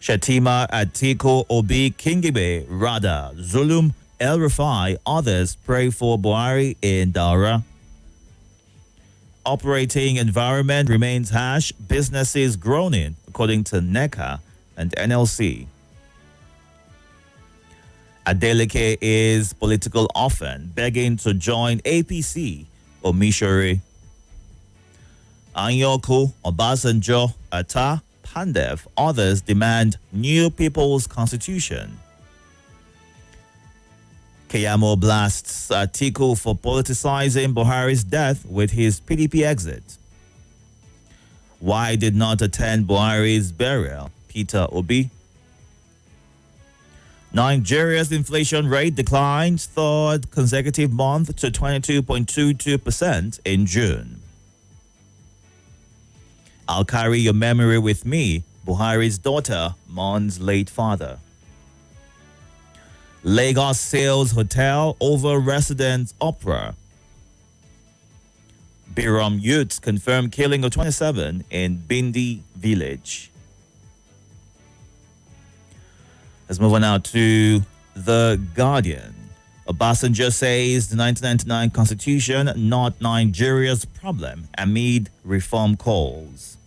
Shatima, Atiku, Obi, Kingibe, Rada, Zulum, El Rufai, others pray for Buhari in Daura. Operating environment remains harsh, businesses groaning, according to NECA and NLC. Adeleke is political orphan, begging to join APC, Omishore. Anyoku, Obasanjo, Ata, Pandev, others demand new people's constitution. Keyamo blasts Atiku for politicizing Buhari's death with his PDP exit. Why did not attend Buhari's burial? Peter Obi. Nigeria's inflation rate declined third consecutive month to 22.22% in June. I'll carry your memory with me. Buhari's daughter mourns late father. Lagos sales hotel over residents' opera. Biram youths confirm killing of 27 in Bindi village. Let's move on now to The Guardian. Obasanjo says the 1999 constitution not Nigeria's problem amid reform calls.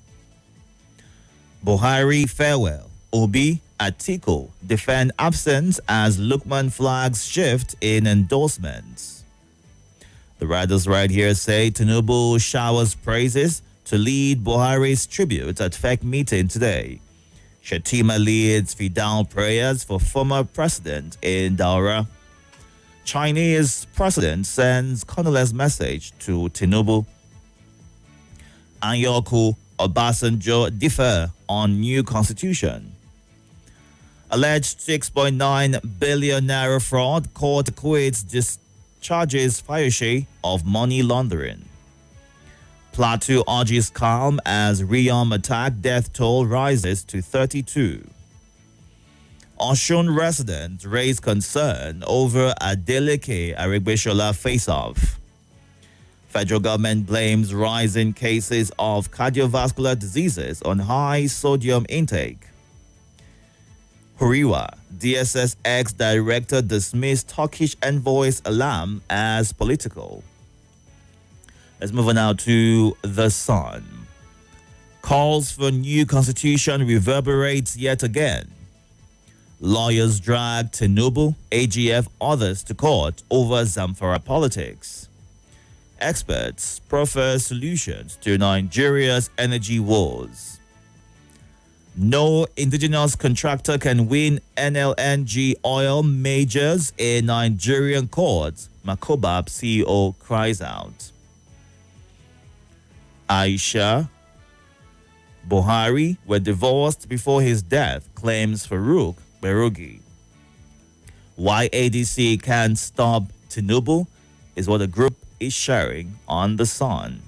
Buhari farewell. Obi, Atiku defend absence as Lukman flags shift in endorsements. The writers right here say Tinubu showers praises to lead Buhari's tribute at FEC meeting today. Shatima leads Fidal prayers for former president in Daura. Chinese president sends condolence message to Tinubu. Anyoku, Obasanjo differ on new constitution. Alleged 6.9 billion naira fraud, court acquits discharges Fayose of money laundering. Plateau urges calm as Riyam attack death toll rises to 32. Osun residents raise concern over Adeleke Aregbesola face-off. Federal government blames rising cases of cardiovascular diseases on high sodium intake. Huriwa, DSS ex-director dismissed Turkish envoy's alarm as political. Let's move on now to The Sun. Calls for new constitution reverberates yet again. Lawyers drag Tinubu, AGF, others to court over Zamfara politics. Experts proffer solutions to Nigeria's energy woes. No indigenous contractor can win NLNG oil majors in Nigerian courts, Makobab CEO cries out. Aisha Buhari were divorced before his death, claims Farouk Berugi. Why ADC can't stop Tinubu is what the group is sharing on The Sun.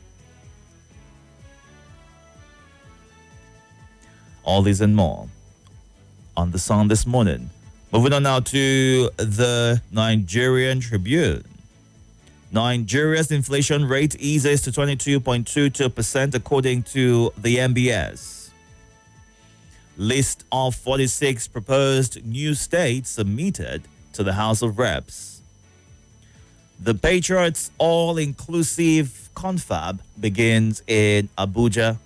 All this and more on The Sun this morning. Moving on now to the Nigerian Tribune. Nigeria's inflation rate eases to 22.22% according to the MBS. List of 46 proposed new states submitted to the House of Reps. The Patriots' all-inclusive confab begins in Abuja.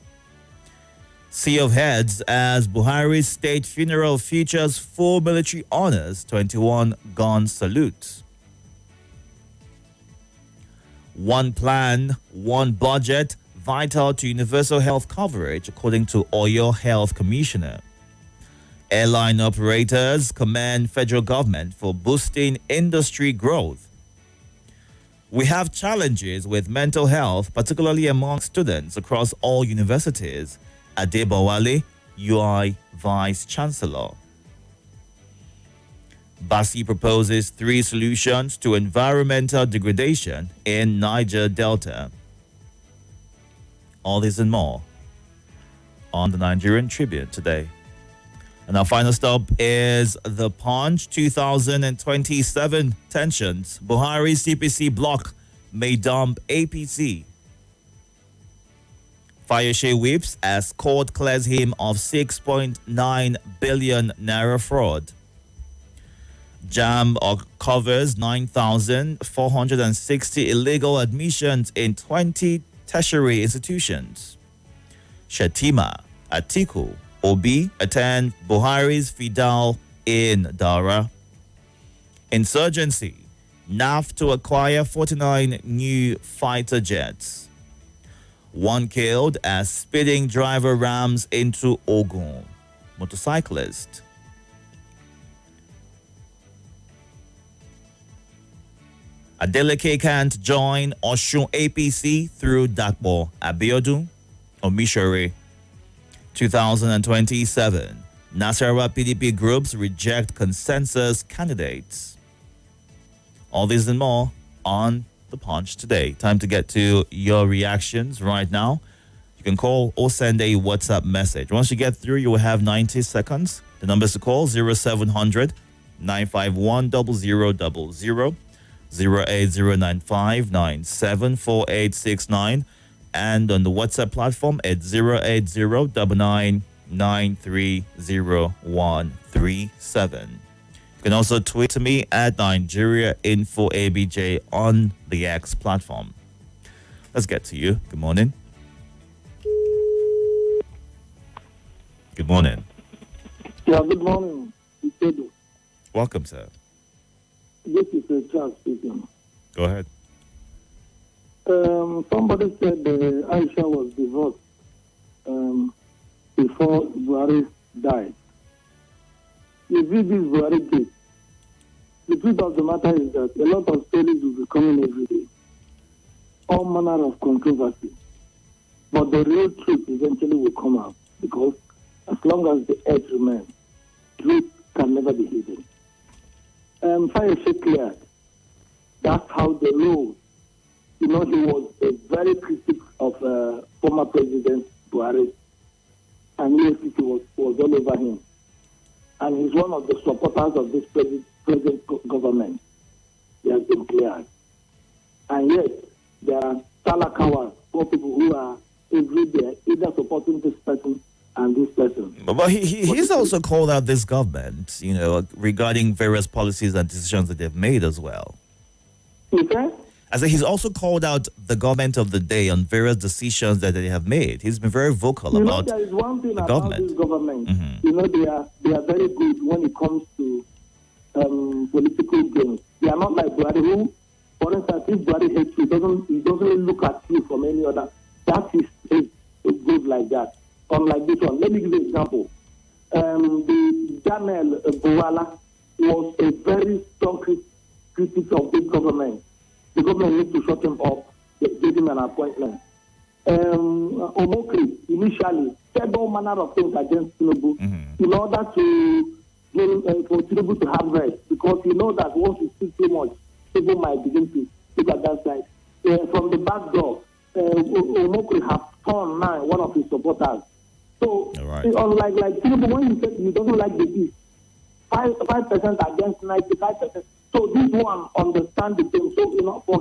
Sea of Heads as Buhari's state funeral features 4 military honors, 21 gun salute. One plan, one budget, vital to universal health coverage, according to Oyo Health Commissioner. Airline operators commend federal government for boosting industry growth. We have challenges with mental health, particularly among students across all universities. Adebowale, UI Vice Chancellor. Basi proposes 3 solutions to environmental degradation in Niger Delta. All this and more on the Nigerian Tribune today. And our final stop is The Punch. 2027 tensions. Buhari CPC bloc may dump APC. Fayose weeps as court clears him of 6.9 billion naira fraud. JAMB covers 9,460 illegal admissions in 20 tertiary institutions. Shatima, Atiku, Obi attend Buhari's Fidal in Dara. Insurgency, NAF to acquire 49 new fighter jets. One killed as speeding driver rams into Ogun. Motorcyclist. Adeleke can't join Oshun APC through Dakbo Abiodun Omishore. 2027. Nasarawa PDP groups reject consensus candidates. All this and more on The Punch today. Time to get to your reactions right now. You can call or send a WhatsApp message. Once you get through, you will have 90 seconds. The numbers to call 0700 951 0000, 08095974869, and on the WhatsApp platform at 08099930137. You can also tweet to me at NigeriaInfoABJ on the X platform. Let's get to you. Good morning. Good morning. Yeah, good morning, Itodo. Welcome, sir. This is Charles speaking. Go ahead. Somebody said Aisha was divorced before Buhari died. You see this Buhari case. The truth of the matter is that a lot of stories will be coming every day. All manner of controversy. But the real truth eventually will come out because as long as the earth remains, truth can never be hidden. Fire cleared. That's how the law. He was a very critic of former President Buhari, and EFCC was all over him. And he's one of the supporters of this present government. He has been cleared. And yet, there are talakawas, poor people who are every day either supporting this person and this person. But he's also called out this government, regarding various policies and decisions that they've made as well. Okay? I said he's also called out the government of the day on various decisions that they have made. He's been very vocal about there is one thing the about government. This government. Mm-hmm. They are very good when it comes to political games. They are not like Buhari, who, for instance, if Buhari hates you, he doesn't look at you from any other. That is it goes like that. Unlike this one. Let me give you an example. The Daniel Buwala was a very strong critic of this government. The government needs to shut him up, give him an appointment. Omokri initially said all manner of things against Tinubu in order to for Tinubu to have rest, because you know that once you speak too much, people might begin to speak at that side. From the back door, Omokri has torn now one of his supporters. So, unlike Tinubu, when he said he doesn't like the East, 5% against 95%. So this one understands the thing. So, for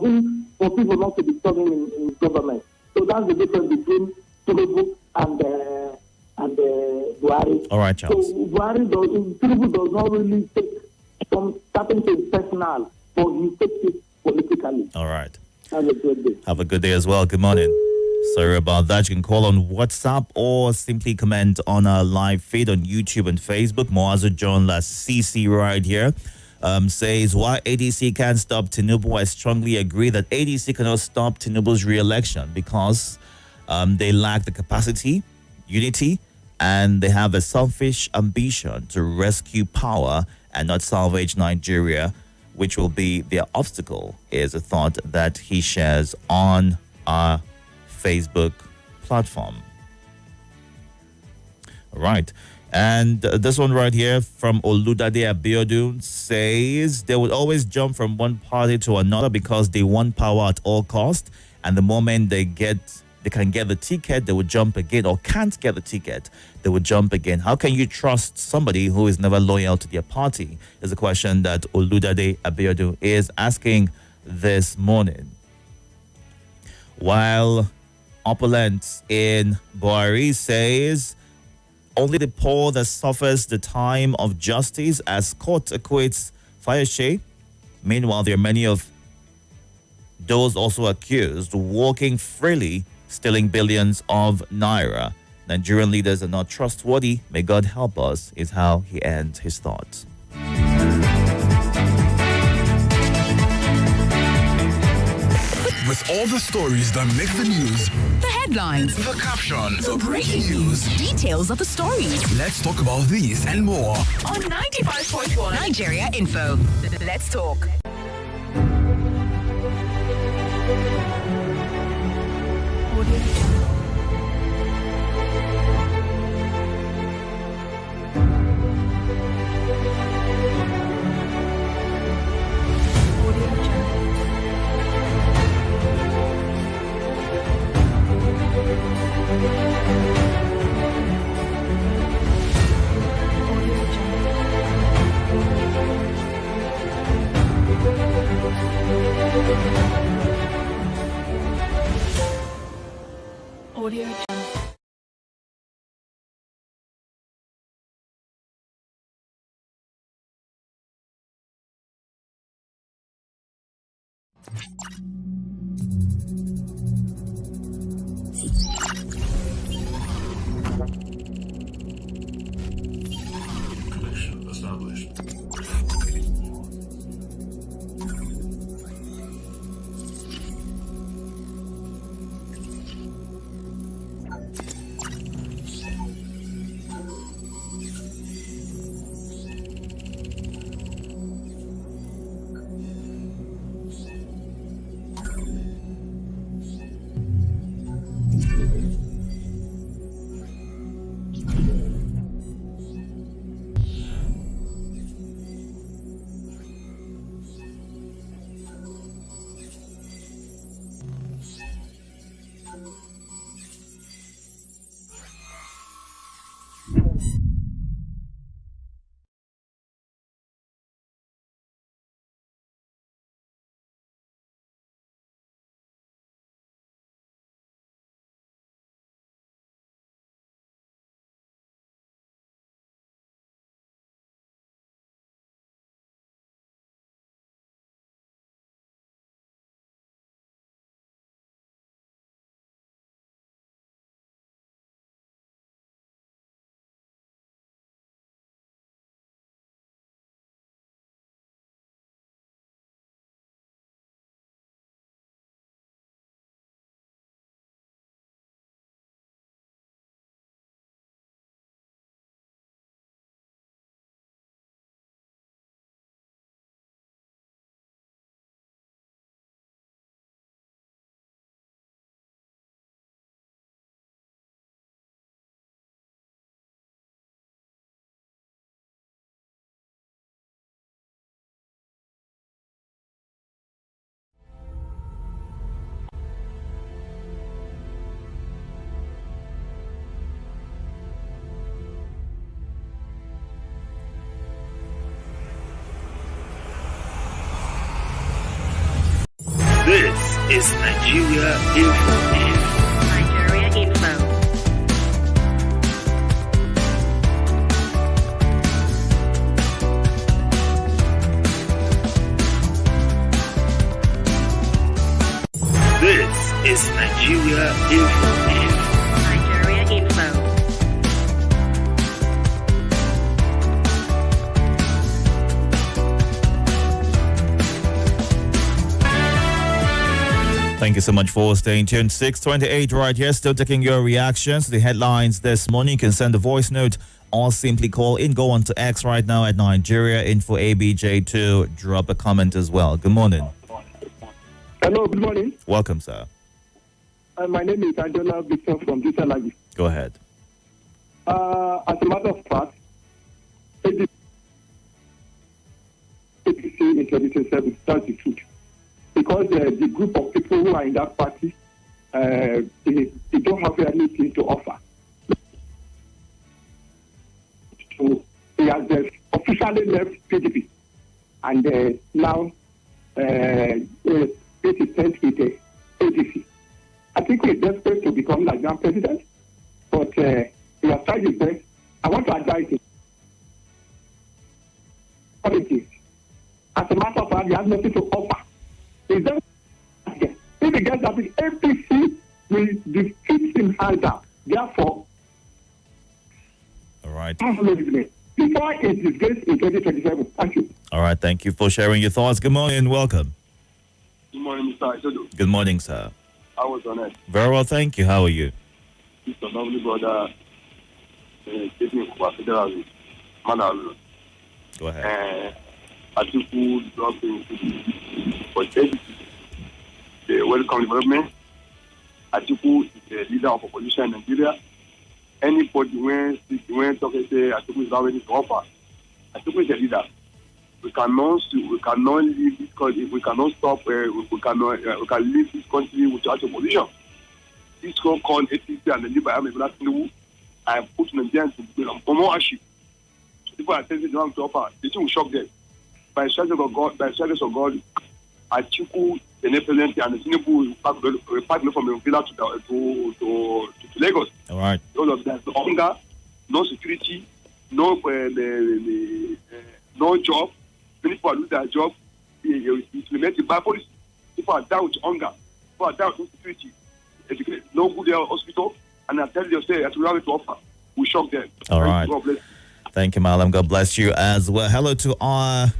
people not to be serving in government. So that's the difference between Tinubu and Buhari. All right, Charles. So Tinubu does not really take some certain things personal, but he takes it politically. All right. Have a good day. Have a good day as well. Good morning. Sorry about that. You can call on WhatsApp or simply comment on our live feed on YouTube and Facebook. Moazu John La CC right here says, why ADC can't stop Tinubu? I strongly agree that ADC cannot stop Tinubu's re-election because they lack the capacity, unity, and they have a selfish ambition to rescue power and not salvage Nigeria, which will be their obstacle, is a thought that he shares on our Facebook platform. All right. And this one right here from Oludade Abiodun says they would always jump from one party to another because they want power at all costs. And the moment they can get the ticket, they would jump again, or can't get the ticket, they would jump again. How can you trust somebody who is never loyal to their party? Is a question that Oludade Abiodun is asking this morning. While Opulence in Buhari says only the poor that suffers the time of justice as court acquits Fayose. Meanwhile, there are many of those also accused walking freely, stealing billions of naira. Nigerian leaders are not trustworthy. May God help us, is how he ends his thoughts. With all the stories that make the news, the headlines, the captions, the breaking news, details of the stories. Let's talk about these and more On 95.1 Nigeria Info. Let's talk. Audio connection established. This is Nigeria Info. Nigeria Info. This is Nigeria Info. Nigeria Info. Thank you so much for staying tuned. 6:28 right here. Still taking your reactions to the headlines this morning. You can send a voice note or simply call in. Go on to X right now at Nigeria Info ABJ to drop a comment as well. Good morning. Hello, good morning. Welcome, sir. My name is Angela Victor from Disalagi. Go ahead. As a matter of fact, APC introduced service, that's the truth. Because the group of people who are in that party, they don't have anything to offer. So they have officially left PDP. And now it is sent with the ADC. I think he's desperate to become Nigerian president, but he has tried his best. I want to advise him. Politics. As a matter of fact, he has nothing to offer. He's just, if he gets that, the APC will defeat him hands down. Therefore, All right. before it is disgraced in 2027. Thank you. All right. Thank you for sharing your thoughts. Good morning and welcome. Good morning, Mr. Itodo. Good morning, sir. I was on it. Very well, thank you. How are you? Mr. Lovely Brother, taking over federal man. Go ahead. Atiku dropping for the welcome development. Atiku is the leader of opposition in Nigeria. Anybody when talking say Atiku is not ready to offer. Atiku is a leader. We cannot leave this country. We cannot stop. We can leave this country without opposition. This so-called APC and the Labour Army Tinubu, I have put Nigerians to more hardship. So people are telling them to offer. This will shock them. By the strategy of God, Atiku, the new president, and the Tinubu will pack from Villa to Lagos. All right. Because of that, hunger, no security, no job. Many people lose their job. Implemented by policy. People are down with hunger. People are down with security. No good hospital. And I tell you, say, as we have to offer, we shock them. All right. God bless. Thank you, Malam. God bless you as well. Hello to our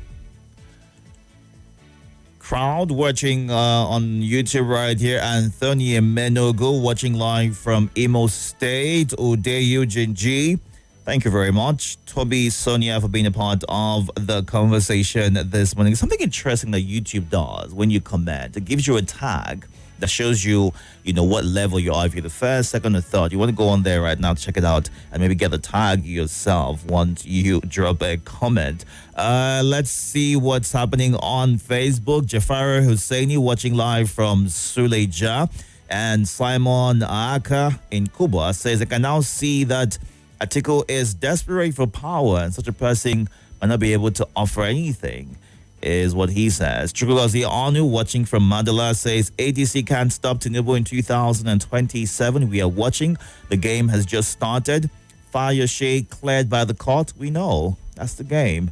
crowd watching on YouTube right here. Anthony Menogo watching live from Imo State. Udeyu Jinji. Thank you very much, Toby, Sonia, for being a part of the conversation this morning. Something interesting that YouTube does when you comment, it gives you a tag that shows you, what level you are. If you're the first, second, or third, you want to go on there right now, check it out, and maybe get the tag yourself once you drop a comment. Let's see what's happening on Facebook. Jafar Husseini watching live from Suleja, and Simon Aaka in Kuba says, I can now see that Atiku is desperate for power, and such a person might not be able to offer anything, is what he says. Chukwugozi Anu watching from Mandela says, ADC can't stop Tinubu in 2027. We are watching. The game has just started. Fire shade cleared by the court. We know. That's the game,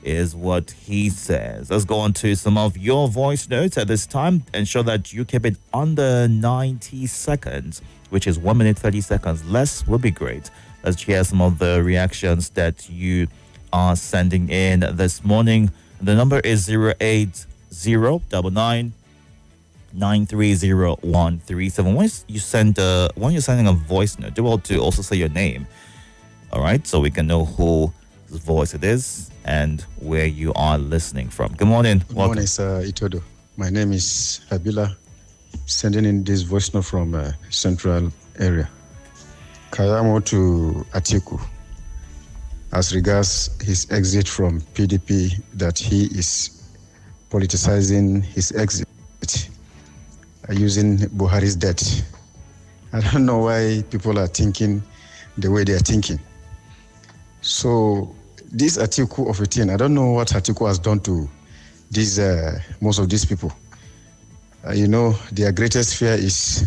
is what he says. Let's go on to some of your voice notes at this time. Ensure that you keep it under 90 seconds, which is 1 minute 30 seconds. Less would be great. Let's hear some of the reactions that you are sending in this morning. The number is 08099301337. When you're sending a voice note, do well to also say your name. All right, so we can know whose voice it is and where you are listening from. Good morning. Good morning, sir. Itodo. My name is Habila, sending in this voice note from Central area. Kayamo to Atiku, as regards his exit from PDP, that he is politicizing his exit using Buhari's debt. I don't know why people are thinking the way they are thinking. So this Atiku of 18, I don't know what Atiku has done to these most of these people. Their greatest fear is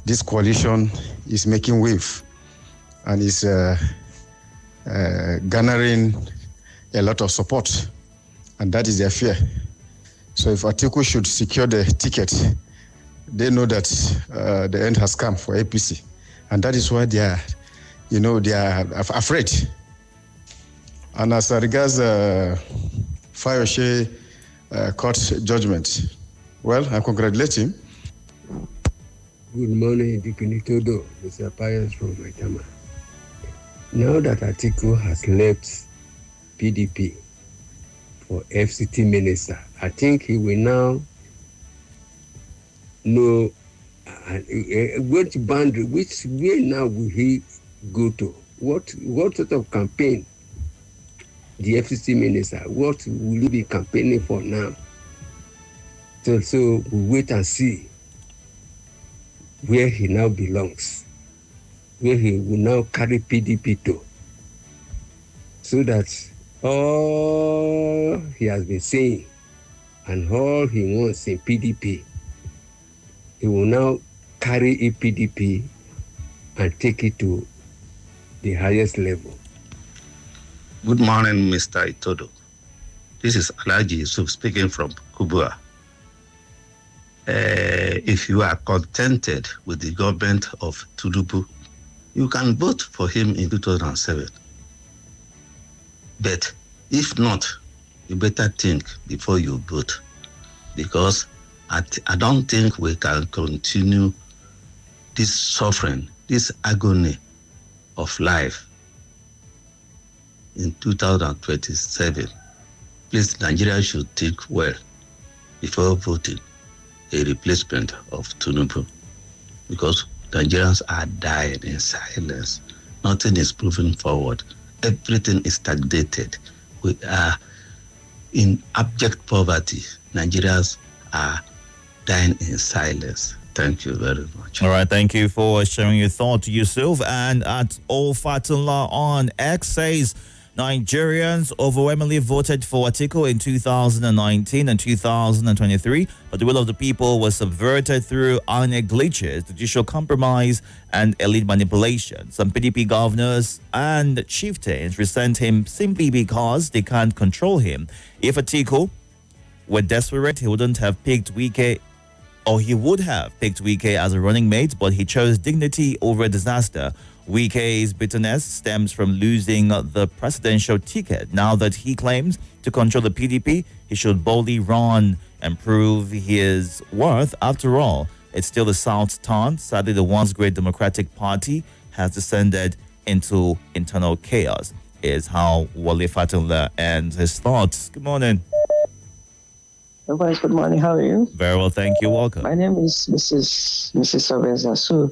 this coalition is making wave and is garnering a lot of support, and that is their fear. So if Atiku should secure the ticket, they know that the end has come for APC, and that is why they are afraid. And as regards Fayose court judgment, well, I congratulate him. Good morning, Itodo. Mr. Pius from Maitama. Now that Atiku has left PDP for FCT minister, I think he will now know which boundary, which way now will he go to? What sort of campaign? The FCT minister, what will he be campaigning for now? So we wait and see where he now belongs, where he will now carry PDP to, so that all he has been saying and all he wants in PDP, he will now carry EPDP and take it to the highest level. Good morning, Mr. Itodo. This is Alhaji Yusuf speaking from Kubwa. If you are contented with the government of Tinubu, you can vote for him in 2007. But if not, you better think before you vote, because I don't think we can continue this suffering, this agony of life in 2027. Please, Nigeria should think well before voting a replacement of Tinubu, because Nigerians are dying in silence. Nothing is moving forward. Everything is stagnated. We are in abject poverty. Nigerians are dying in silence. Thank you very much. All right, thank you for sharing your thought, Yusuf. And at Fatullah on X says, Nigerians overwhelmingly voted for Atiku in 2019 and 2023, but the will of the people was subverted through INEC glitches, judicial compromise, and elite manipulation. Some PDP governors and chieftains resent him simply because they can't control him. If Atiku were desperate, he wouldn't have picked Wike, or he would have picked Wike as a running mate, but he chose dignity over disaster. Wike's bitterness stems from losing the presidential ticket. Now that he claims to control the PDP, he should boldly run and prove his worth. After all, it's still the South's turn. Sadly, the once great Democratic Party has descended into internal chaos, is how Wale Fatullah ends his thoughts. Good morning. Good morning. How are you? Very well, thank you. Welcome. My name is Mrs. Sabenza. So,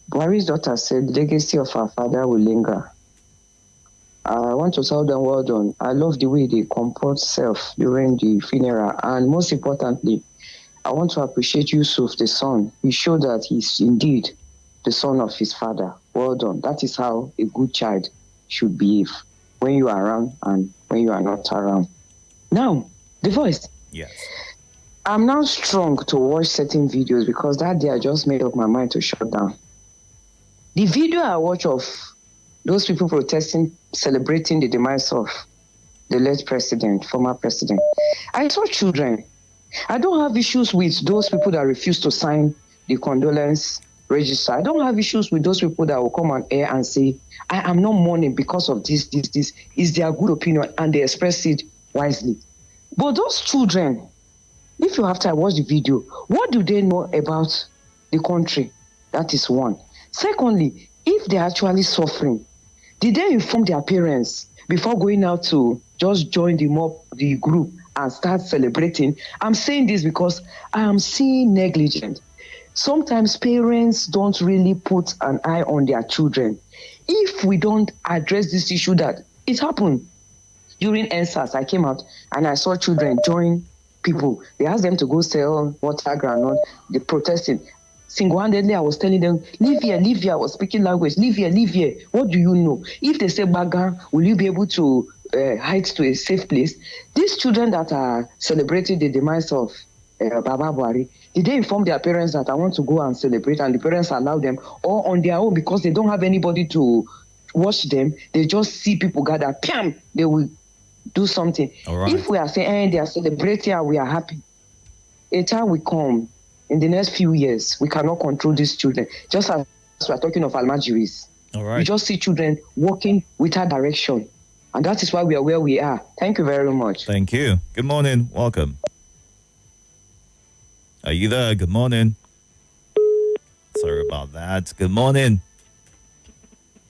Buhari's daughter said, the legacy of her father will linger. I want to tell them well done. I love the way they comport self during the funeral. And most importantly, I want to appreciate Yusuf, the son. He showed that he's indeed the son of his father. Well done. That is how a good child should behave when you are around and when you are not around. Now, the voice. Yes. I'm now strong to watch certain videos because that day I just made up my mind to shut down. The video I watch of those people protesting, celebrating the demise of the late president, former president, I saw children. I don't have issues with those people that refuse to sign the condolence register. I don't have issues with those people that will come on air and say, I am not mourning because of this. Is their good opinion and they express it wisely. But those children, if you have to watch the video, what do they know about the country? That is one. Secondly, if they're actually suffering, did they inform their parents before going out to just join the group and start celebrating? I'm saying this because I am seeing negligence. Sometimes parents don't really put an eye on their children. If we don't address this issue that it happened during NSAS, I came out and I saw children join people. They asked them to go sell water, granite. They protested. Single-handedly, I was telling them, leave here. I was speaking language. Leave here. What do you know? If they say Baga, will you be able to hide to a safe place? These children that are celebrating the demise of Baba Buhari, did they inform their parents that I want to go and celebrate, and the parents allow them, or on their own because they don't have anybody to watch them, they just see people gather, pam, they will do something. Right. If we are saying they are celebrating and we are happy, a time will come in the next few years, we cannot control these children. Just as we are talking of Almajiris. All right. We just see children walking without direction. And that is why we are where we are. Thank you very much. Thank you. Good morning. Welcome. Are you there? Good morning. Sorry about that. Good morning.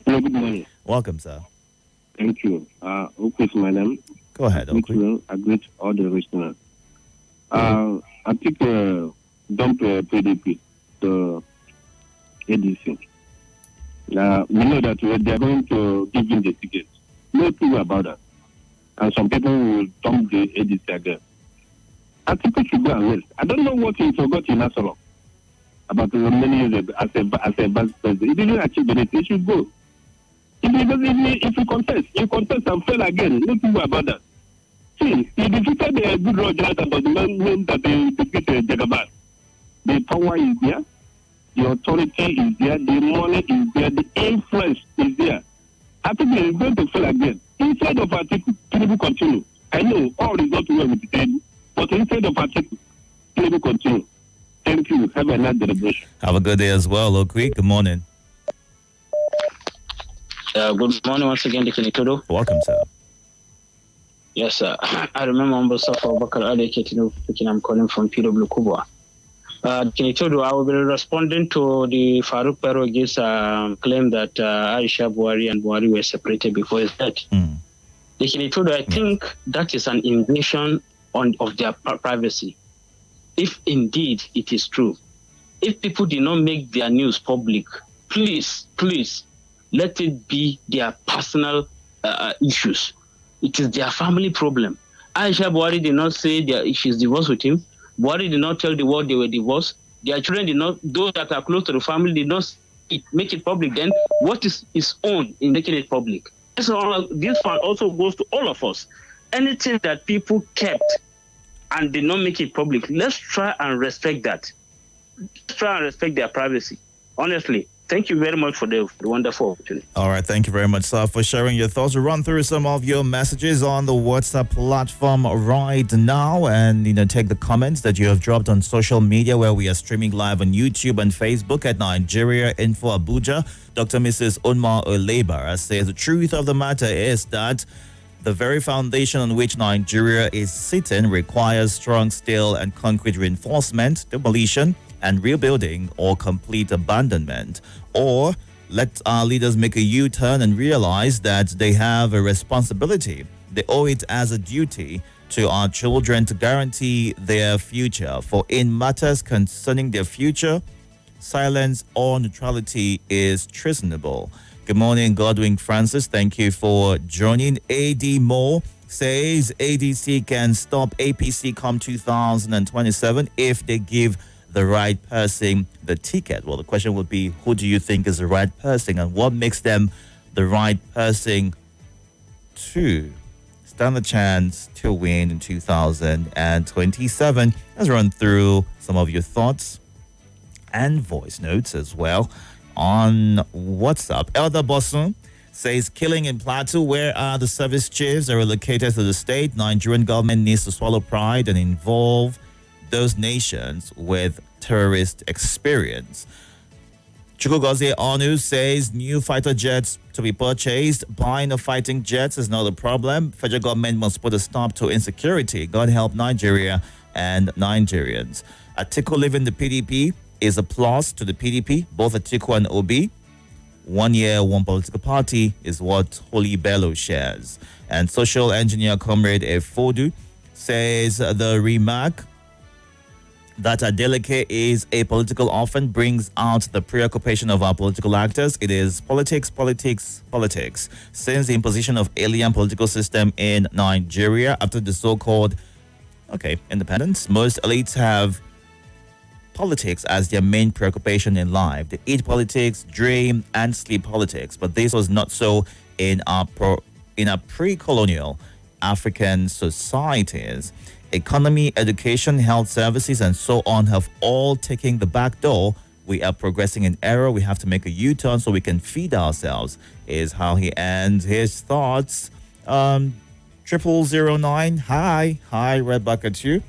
Hello, good morning. Welcome, sir. Thank you. Okus, my name. Go ahead, Okus. I greet all the listeners. I think dump PDP, the ADC. We know that they are going to give him the ticket. No clue about that. And some people will dump the ADC again. I think we should go and rest. I don't know what he forgot in Asolo about the many years as a vice president. He didn't achieve anything. He should go. If you contest and fail again, no clue about that. See, he defeated the good Rogers about the man that they defeated Jagaban. The power is there, the authority is there, the money is there, the influence is there. I think they are going to fail again. Instead of article, people continue. I know all is not well with the table, but instead of article, people continue. Thank you. Have a nice celebration. Have a good day as well, Okwi. Good morning. Good morning once again, Itodo. Welcome, sir. Yes, sir. I remember Mustafa Bakar Ali Ketino speaking. I'm calling from PW Kubwa. Itodo, I will be responding to the Farouk Perogi's claim that Aisha Buhari and Buhari were separated before his death. Itodo, I think that is an invasion of their privacy. If indeed it is true, if people did not make their news public, please, let it be their personal issues. It is their family problem. Aisha Buhari did not say she's divorced with him. Buhari did not tell the world they were divorced. Their children did not, those that are close to the family did not make it public. Then what is his own in making it public? This one also goes to all of us. Anything that people kept and did not make it public, let's try and respect that. Let's try and respect their privacy. Honestly, thank you very much for the wonderful opportunity. All right, thank you very much, sir, for sharing your thoughts. We'll run through some of your messages on the WhatsApp platform right now and, take the comments that you have dropped on social media where we are streaming live on YouTube and Facebook at Nigeria Info Abuja. Dr. Mrs. Unma Olebara says the truth of the matter is that the very foundation on which Nigeria is sitting requires strong steel and concrete reinforcement, demolition, and rebuilding or complete abandonment. Or let our leaders make a U-turn and realize that they have a responsibility. They owe it as a duty to our children to guarantee their future. For in matters concerning their future, silence or neutrality is treasonable. Good morning, Godwin Francis. Thank you for joining. AD Moore says ADC can stop APC come 2027 if they give the right person the ticket. Well, the question would be, who do you think is the right person and what makes them the right person to stand a chance to win in 2027? Let's run through some of your thoughts and voice notes as well on WhatsApp. Elder Bosun says, killing in Plateau, where are the service chiefs that are relocated to the state? Nigerian government needs to swallow pride and involve those nations with terrorist experience. Chukwugozie Onu says new fighter jets to be purchased. Buying of fighting jets is not a problem. Federal government must put a stop to insecurity. God help Nigeria and Nigerians. Atiku leaving the PDP is a plus to the PDP, both Atiku and Obi. 1 year, one political party is what Holy Bello shares. And social engineer Comrade Efodu says the remark that Adeleke is a political orphan brings out the preoccupation of our political actors. It is politics. Since the imposition of alien political system in Nigeria after the so-called, independence, most elites have politics as their main preoccupation in life. They eat politics, dream, and sleep politics. But this was not so in our pre-colonial African societies. Economy, education, health services, and so on have all taken the back door. We are progressing in error. We have to make a U-turn so we can feed ourselves, is how he ends his thoughts. 0009, hi, right back at you.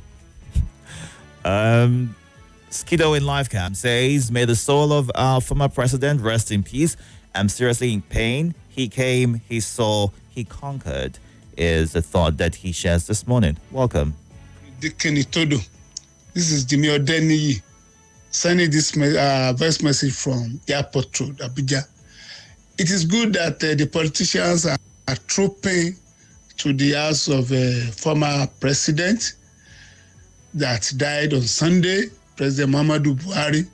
Skido in live cam says, may the soul of our former president rest in peace. I'm seriously in pain. He came, he saw, he conquered, is the thought that he shares this morning. Welcome. Itodo. This is Jimmy Odeniyi sending this voice message from Airport Road, Abuja. It is good that the politicians are trooping to the house of a former president that died on Sunday, President Muhammadu Buhari,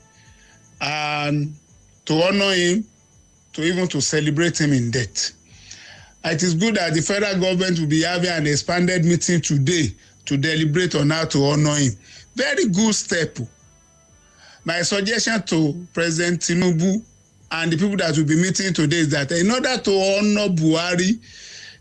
and to honor him, to celebrate him in death. It is good that the federal government will be having an expanded meeting today to deliberate on how to honor him. Very good step. My suggestion to President Tinubu and the people that will be meeting today is that in order to honor Buhari,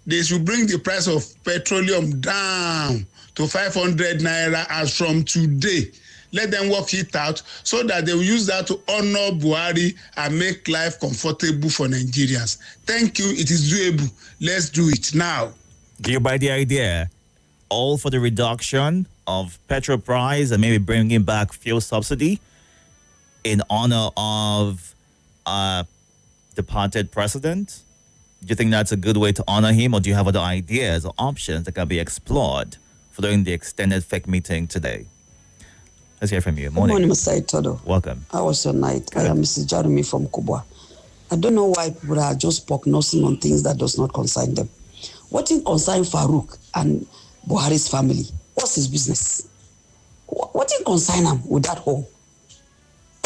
they should bring the price of petroleum down to 500 naira as from today. let them work it out so that they will use that to honor Buhari and make life comfortable for Nigerians. Thank you. It is doable. Let's do it now. Do you buy the idea? All for the reduction of petrol price and maybe bringing back fuel subsidy in honor of departed president? Do you think that's a good way to honor him, or do you have other ideas or options that can be explored following the extended FEC meeting today? Let's hear from you. Morning. Good morning, Mr. Itodo. Welcome. How was your night? Good. I am Mrs. Jeremy from Kubwa. I don't know why people are just prognosing on things that does not concern them. What in concern Farouk and Buhari's family? What's his business? What in concern him with that home?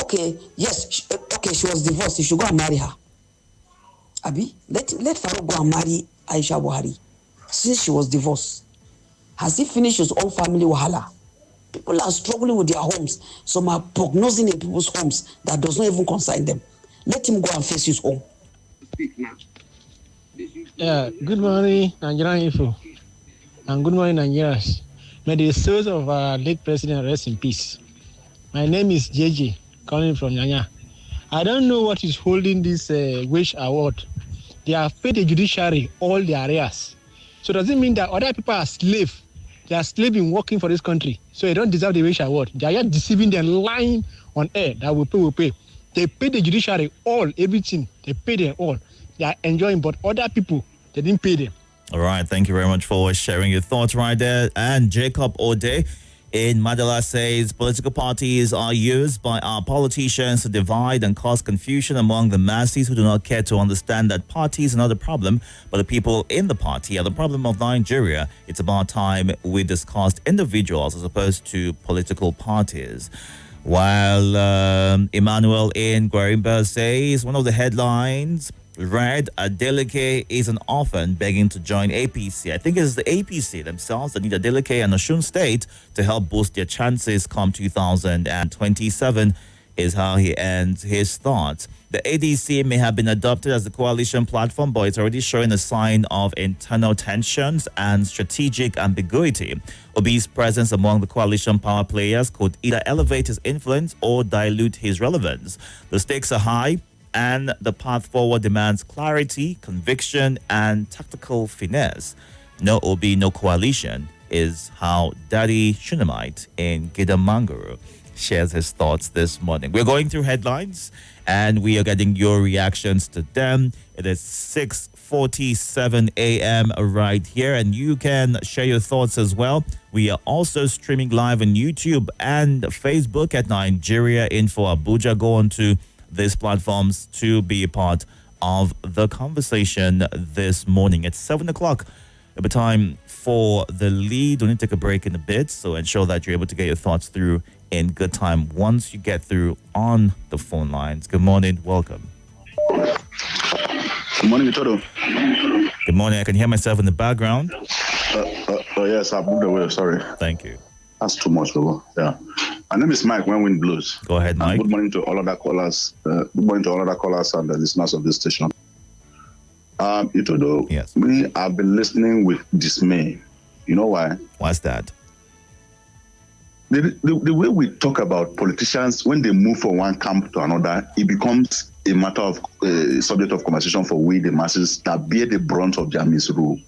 Okay, yes, she was divorced. He should go and marry her. Abi, let Farouk go and marry Aisha Buhari. Since she was divorced, has he finished his own family wahala? People are struggling with their homes. Some are prognosing in people's homes that does not even concern them. Let him go and face his home. Yeah, good morning, Nigerian Info. And good morning, Nigerians. May the souls of our late president rest in peace. My name is JJ, calling from Nyanya. I don't know what is holding this wish award. They have paid the judiciary all their arrears. So does it mean that other people are slaves? They are slaves in working for this country. So they don't deserve the wish award. They are just deceiving them, lying on air that will pay. They pay the judiciary all, everything. They pay them all. They are enjoying, but other people, they didn't pay them. All right. Thank you very much for sharing your thoughts right there. And Jacob Ode in Madala says political parties are used by our politicians to divide and cause confusion among the masses who do not care to understand that parties are not the problem, but the people in the party are the problem of Nigeria. It's about time we discussed individuals as opposed to political parties. While Emmanuel in Guarimba says one of the headlines read, Adeleke is an orphan begging to join APC. I think it's the APC themselves that need Adeleke and Osun State to help boost their chances come 2027, is how he ends his thoughts. The ADC may have been adopted as the coalition platform, but it's already showing a sign of internal tensions and strategic ambiguity. Obi's presence among the coalition power players could either elevate his influence or dilute his relevance. The stakes are high, and the path forward demands clarity, conviction, and tactical finesse. No Obi, no coalition is how Daddy Shunammite in Gidamanguru shares his thoughts this morning. We're going through headlines, and we are getting your reactions to them. It is 6:47 a.m. right here, and you can share your thoughts as well. We are also streaming live on YouTube and Facebook at Nigeria Info Abuja. Go on to these platforms to be a part of the conversation this morning. It's 7 o'clock. It'll be time for the lead. We'll need to take a break in a bit, so ensure that you're able to get your thoughts through in good time once you get through on the phone lines. Good morning. Welcome. Good morning, Itodo. Good morning. I can hear myself in the background. Yes, I moved away. Sorry. Thank you. That's too much, bro. Yeah. My name is Mike When Wind Blues. Go ahead, Mike. Good morning to all other callers. Good morning to all other callers and the listeners of this station. Itodo, yes. We have been listening with dismay. You know why? Why's that? The way we talk about politicians, when they move from one camp to another, it becomes a matter of subject of conversation for we, the masses, that bear the brunt of their misrule.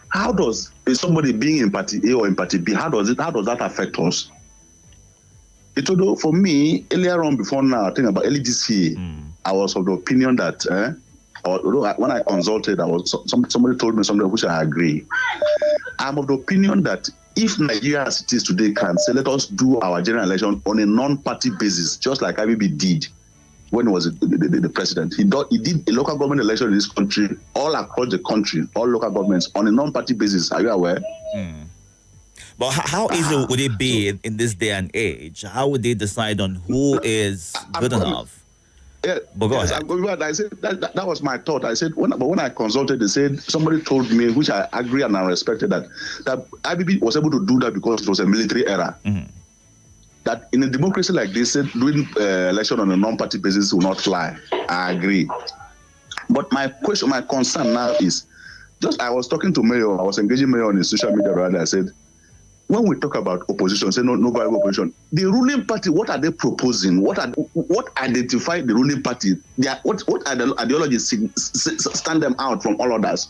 How does somebody being in party A or in party B, how does that affect us? Itodo, for me, earlier on, before now, I think about early this year, I was of the opinion that when I consulted, somebody told me something which I agree. I'm of the opinion that if Nigeria as it is today can say, let us do our general election on a non-party basis, just like IBB did when he was the president. He did a local government election in this country, all across the country, all local governments, on a non-party basis. Are you aware? But how easy would it be in this day and age? How would they decide on who is good enough? Yeah, but go ahead. I said that was my thought. I said when I consulted, they said somebody told me, which I agree and I respected, that IBB was able to do that because it was a military era. That in a democracy like this, doing election on a non-party basis will not fly. I agree. But my concern now is, I was talking to Mayor, I was engaging Mayor on his social media, right? I said, when we talk about opposition, say no viable opposition, the ruling party, what are they proposing? What identify the ruling party? What ideologies stand them out from all others?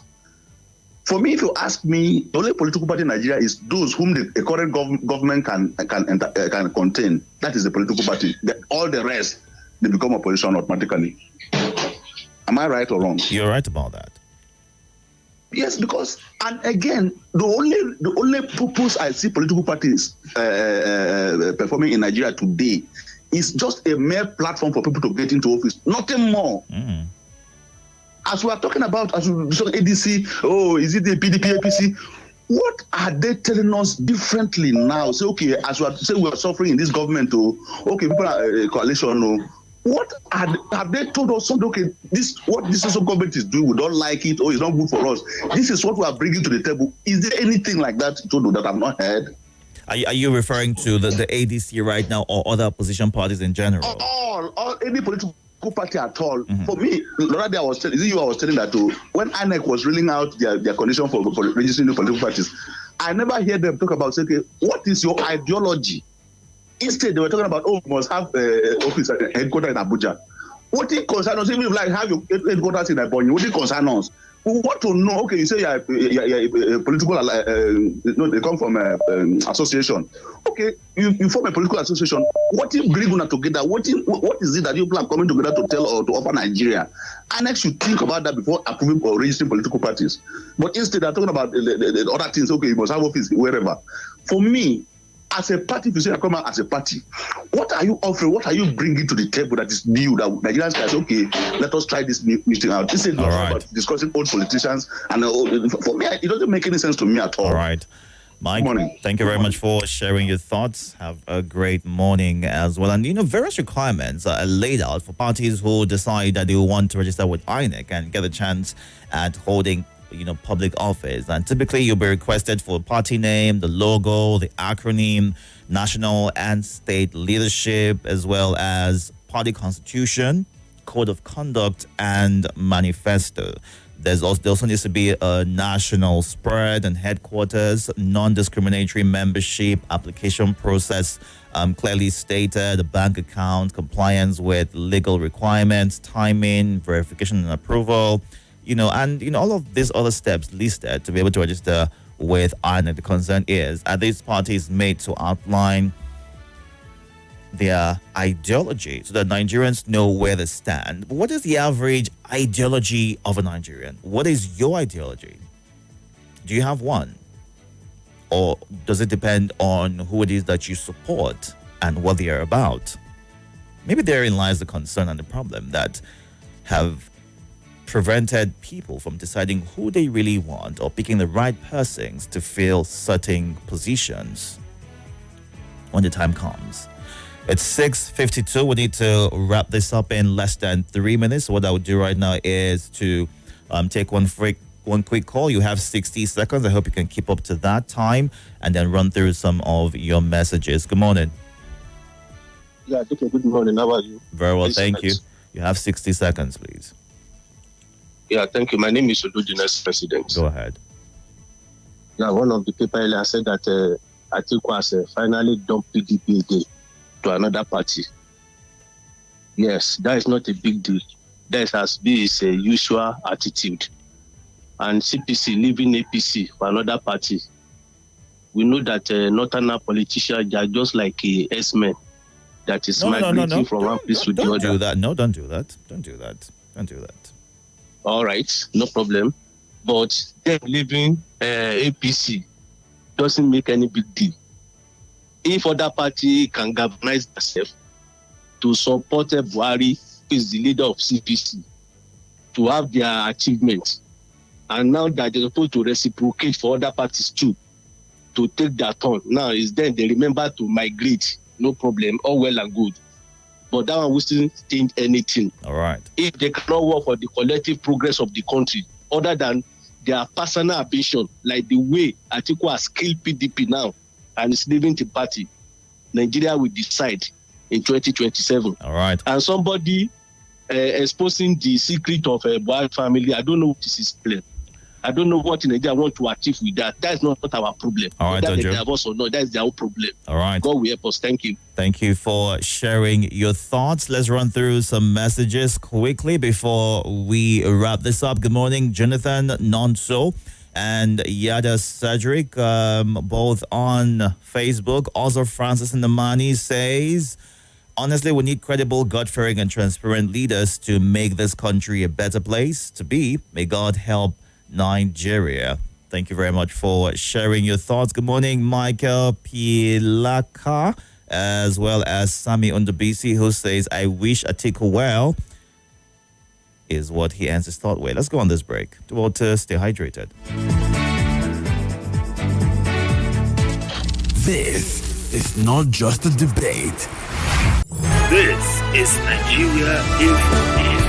For me, if you ask me, the only political party in Nigeria is those whom the current government can contain. That is the political party. All the rest, they become opposition automatically. Am I right or wrong? You're right about that. Yes, because, and again, the only purpose I see political parties performing in Nigeria today is just a mere platform for people to get into office. Nothing more. Mm. As we are talking about, as we saw ADC, is it the PDP, APC? What are they telling us differently now? Say, okay, as we are suffering in this government, people are coalition, what have they told us something? Okay, what this social government is doing, we don't like it, it's not good for us. This is what we are bringing to the table. Is there anything like that, Itodo, that I've not heard? Are you referring to the ADC right now, or other opposition parties in general? All any political party at all. Mm-hmm. For me, the other day I was telling that when INEC was rolling out their condition for registering new political parties, I never heard them talk about, okay, what is your ideology? Instead, they were talking about, we must have office headquarters in Abuja. What it concerns us, even if have your headquarters in Ebonyi, what it concerns us? We want to know, okay, you say you're a political, they come from association. Okay, you form a political association. What if bring una together? What is it that you plan coming together to tell or to offer Nigeria? INEC should think about that before approving or registering political parties. But instead, they're talking about the other things. Okay, you must have office wherever. For me, as a party, if you say I come out as a party, what are you offering? What are you bringing to the table that is new? That Nigerians can say, okay, let us try this new thing out. This is not about discussing old politicians. And for me, it doesn't make any sense to me at all. All right. Mike, thank you very much for sharing your thoughts. Have a great morning as well. And, various requirements are laid out for parties who decide that they want to register with INEC and get a chance at holding public office. And typically you'll be requested for party name, the logo, the acronym, national and state leadership, as well as party constitution, code of conduct, and manifesto. There also needs to be a national spread and headquarters, non-discriminatory membership, application process clearly stated, a bank account, compliance with legal requirements, timing, verification and approval, and all of these other steps listed to be able to register with INEC. The concern is, are these parties made to outline their ideology so that Nigerians know where they stand? But what is the average ideology of a Nigerian? What is your ideology? Do you have one? Or does it depend on who it is that you support and what they are about? Maybe therein lies the concern and the problem that have prevented people from deciding who they really want or picking the right persons to fill certain positions when the time comes. It's 6:52. We need to wrap this up in less than 3 minutes. What I would do right now is to take one quick call. You have 60 seconds. I hope you can keep up to that time and then run through some of your messages. Good morning. Yeah, good morning. How are you? Very well, thank you. You have 60 seconds, please. Yeah, thank you. My name is Itodo, next president. Go ahead. Yeah, one of the people earlier said that Atiku has finally dumped PDP again to another party. Yes, that is not a big deal. That has been his usual attitude. And CPC leaving APC for another party. We know that northern politicians are just like S-men that is migrating from one place to the other. Don't do that. No, don't do that. Don't do that. Don't do that. All right, no problem. But them leaving APC doesn't make any big deal. If other party can galvanize themselves to support Buhari, who is the leader of CPC, to have their achievements, and now that they're supposed to reciprocate for other parties too, to take their turn. Now is then they remember to migrate, no problem, all well and good. But that one will still change anything. All right. If they cannot work for the collective progress of the country, other than their personal ambition, like the way Atiku has killed PDP now and is leaving the party, Nigeria will decide in 2027. All right. And somebody exposing the secret of a Buhari family, I don't know what this is playing. I don't know what Nigeria want to achieve with that. That is not our problem. All right, Whether they Jojo. divorce or not, that is their own problem. All right. God will help us. Thank you. Thank you for sharing your thoughts. Let's run through some messages quickly before we wrap this up. Good morning, Jonathan Nonso and Yada Cedric, both on Facebook. Also, Francis Ndamani says, honestly, we need credible, God-fearing, and transparent leaders to make this country a better place to be. May God help Nigeria. Thank you very much for sharing your thoughts. Good morning, Michael Pilaka, as well as Sami Undabisi, who says, I wish Atiku well, is what he ends his thought with. Let's go on this break. To stay hydrated. This is not just a debate. This is Nigeria Info.